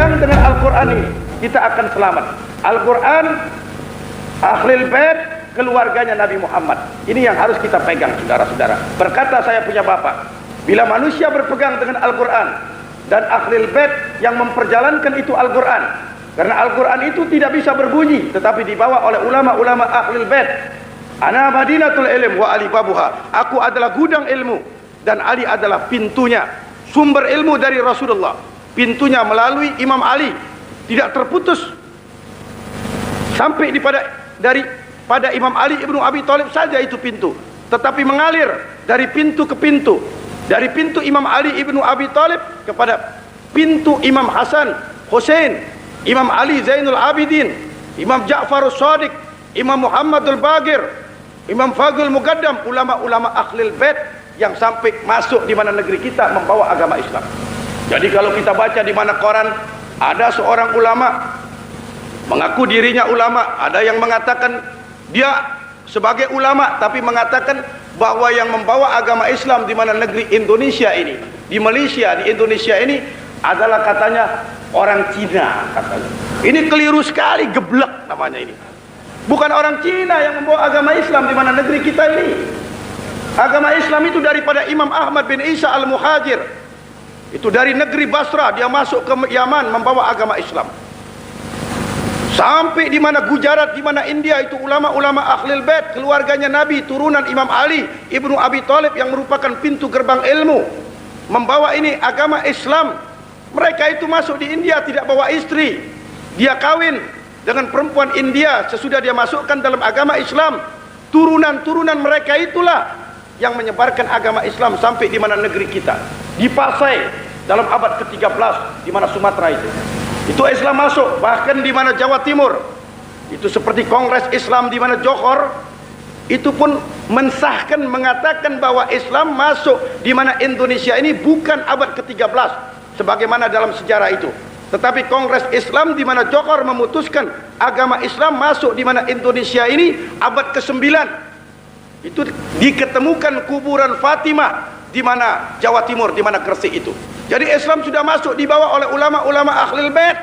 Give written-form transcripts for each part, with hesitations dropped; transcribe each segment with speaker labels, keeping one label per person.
Speaker 1: berpegang dengan Al-Quran ini, kita akan selamat. Al-Quran, Ahlul Bait, keluarganya Nabi Muhammad. Ini yang harus kita pegang, saudara-saudara. Berkata saya punya bapak, bila manusia berpegang dengan Al-Quran dan Ahlul Bait yang memperjalankan itu Al-Quran, karena Al-Quran itu tidak bisa berbunyi, tetapi dibawa oleh ulama-ulama Ahlul Bait. Ana madinatul ilm wa Ali babuha. Aku adalah gudang ilmu dan Ali adalah pintunya. Sumber ilmu dari Rasulullah, pintunya melalui Imam Ali, tidak terputus sampai pada Imam Ali ibnu Abi Thalib saja itu pintu, tetapi mengalir dari pintu ke pintu, dari pintu Imam Ali ibnu Abi Thalib kepada pintu Imam Hasan, Hussein, Imam Ali Zainul Abidin, Imam Ja'farus Shadiq, Imam Muhammadul Baqir, Imam Fadhil Muqaddam, ulama-ulama Ahlul Bait yang sampai masuk di mana negeri kita membawa agama Islam. Jadi kalau kita baca di mana koran, ada seorang ulama mengaku dirinya ulama, ada yang mengatakan dia sebagai ulama tapi mengatakan bahwa yang membawa agama Islam di mana negeri Indonesia ini, di Malaysia, di Indonesia ini adalah katanya orang Cina katanya. Ini keliru sekali, geblek namanya ini. Bukan orang Cina yang membawa agama Islam di mana negeri kita ini. Agama Islam itu daripada Imam Ahmad bin Isa al-Muhajir. Itu dari negeri Basra dia masuk ke Yaman membawa agama Islam. Sampai di mana Gujarat, di mana India itu ulama-ulama Ahlul Bait, keluarganya Nabi, turunan Imam Ali ibnu Abi Thalib yang merupakan pintu gerbang ilmu, membawa ini agama Islam. Mereka itu masuk di India tidak bawa istri. Dia kawin dengan perempuan India sesudah dia masukkan dalam agama Islam. Turunan-turunan mereka itulah yang menyebarkan agama Islam sampai di mana negeri kita. Di Pasai dalam abad ke-13 di mana Sumatera itu Islam masuk, bahkan di mana Jawa Timur itu seperti Kongres Islam di mana Johor itu pun mensahkan, mengatakan bahwa Islam masuk di mana Indonesia ini bukan abad ke-13 sebagaimana dalam sejarah itu, tetapi Kongres Islam di mana Johor memutuskan agama Islam masuk di mana Indonesia ini abad ke-9. Itu diketemukan kuburan Fatimah di mana Jawa Timur, di mana Gresik itu. Jadi Islam sudah masuk dibawa oleh ulama-ulama Ahlul Bait.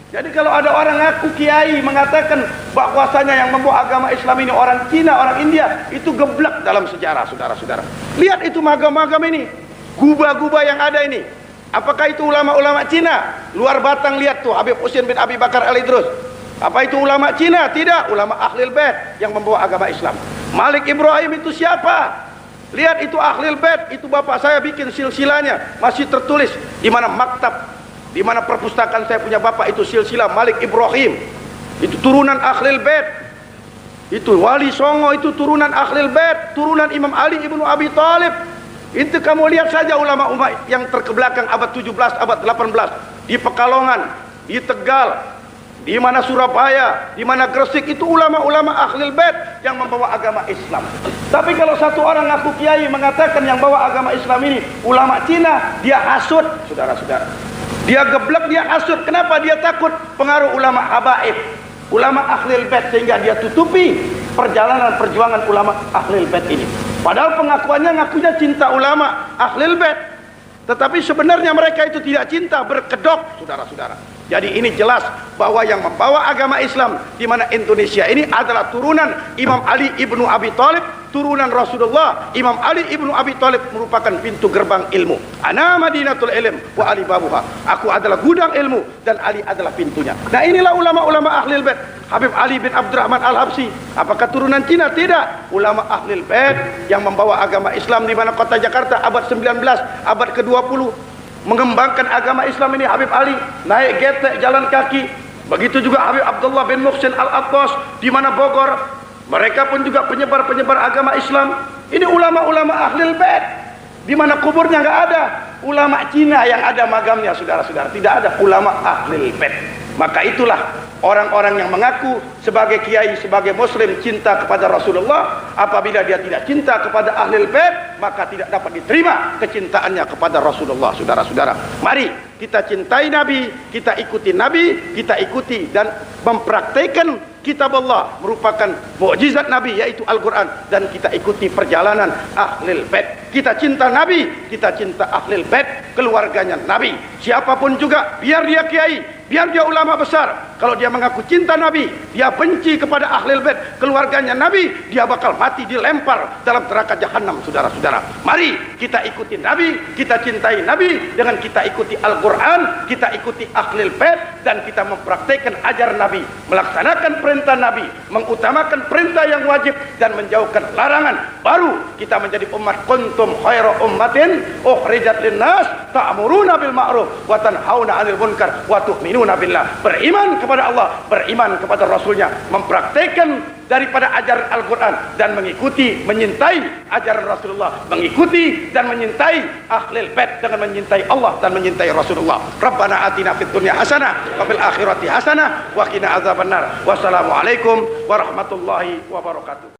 Speaker 1: Jadi kalau ada orang ngaku kiai mengatakan bahwasanya yang membawa agama Islam ini orang Cina, orang India, itu geblek dalam sejarah, saudara-saudara. Lihat itu magam-magam ini, gubah-gubah yang ada ini. Apakah itu ulama-ulama Cina? Luar Batang lihat tuh Habib Husain bin Abi Bakar Al-Idrus. Apa itu ulama Cina? Tidak, ulama Ahlul Bait yang membawa agama Islam. Malik Ibrahim itu siapa? Lihat itu Ahlul Bait, itu bapak saya bikin silsilahnya, masih tertulis di mana maktab, di mana perpustakaan saya punya bapak itu silsilah Malik Ibrahim. Itu turunan Ahlul Bait. Itu Wali Songo itu turunan Ahlul Bait, turunan Imam Ali ibnu Abi Thalib. Itu kamu lihat saja ulama-ulama yang terkebelakang abad 17, abad 18 di Pekalongan, di Tegal, di mana Surabaya, di mana Gresik, itu ulama-ulama Ahlul Bait yang membawa agama Islam. Tapi kalau satu orang ngaku kiai mengatakan yang bawa agama Islam ini ulama Cina, dia hasut, saudara-saudara. Dia geblek, dia hasut. Kenapa? Dia takut pengaruh ulama habaib, ulama Ahlul Bait, sehingga dia tutupi perjalanan perjuangan ulama Ahlul Bait ini. Padahal pengakuannya ngakunya cinta ulama Ahlul Bait, tetapi sebenarnya mereka itu tidak cinta, berkedok, saudara-saudara. Jadi ini jelas bahwa yang membawa agama Islam di mana Indonesia ini adalah turunan Imam Ali ibnu Abi Thalib, turunan Rasulullah. Imam Ali ibnu Abi Thalib merupakan pintu gerbang ilmu. Ana madinatul ilm wa Ali babuha. Aku adalah gudang ilmu dan Ali adalah pintunya. Nah inilah ulama-ulama Ahlul Bait. Habib Ali bin Abdurrahman Al-Habsyi, apakah turunan Cina? Tidak. Ulama Ahlul Bait yang membawa agama Islam di mana kota Jakarta abad 19, abad ke-20 mengembangkan agama Islam ini. Habib Ali naik getek jalan kaki, begitu juga Habib Abdullah bin Muhsin Al-Attas di mana Bogor, mereka pun juga penyebar-penyebar agama Islam. Ini ulama-ulama Ahlul Bait di mana kuburnya nggak ada ulama Cina yang ada magamnya, saudara-saudara. Tidak ada ulama Ahlul Bait. Maka itulah orang-orang yang mengaku sebagai kiai, sebagai muslim cinta kepada Rasulullah, apabila dia tidak cinta kepada Ahlul Bait, maka tidak dapat diterima kecintaannya kepada Rasulullah. Saudara-saudara, mari kita cintai Nabi, kita ikuti Nabi, kita ikuti dan mempraktekkan kitab Allah, merupakan mukjizat Nabi yaitu Al-Quran, dan kita ikuti perjalanan Ahlul Bait. Kita cinta Nabi, kita cinta Ahlul Bait, keluarganya Nabi. Siapapun juga, biar dia kiai, biar dia ulama besar, kalau dia mengaku cinta Nabi, dia benci kepada Ahlul Bait, keluarganya Nabi, dia bakal mati dilempar dalam neraka jahanam, saudara-saudara. Mari kita ikuti Nabi, kita cintai Nabi dengan kita ikuti Al-Quran, kita ikuti Ahlul Bait, dan kita mempraktikkan ajaran Nabi, melaksanakan perintah Nabi, mengutamakan perintah yang wajib dan menjauhkan larangan. Baru kita menjadi umat kuntum khairu ummatin ukhrijat linnas ta'muruna bil ma'ruf wa tanhauna 'anil munkar wa tu'minuna billah. Beriman kepada Allah, beriman kepada Rasulnya, mempraktikkan daripada ajaran Al-Quran dan mengikuti, menyintai ajaran Rasulullah, mengikuti dan menyintai Ahlul Bait dengan menyintai Allah dan menyintai Rasulullah. Rabbana atina fid dunya hasanah wa fil akhirati hasanah wa qina adzabannar. Wassalamualaikum warahmatullahi wabarakatuh.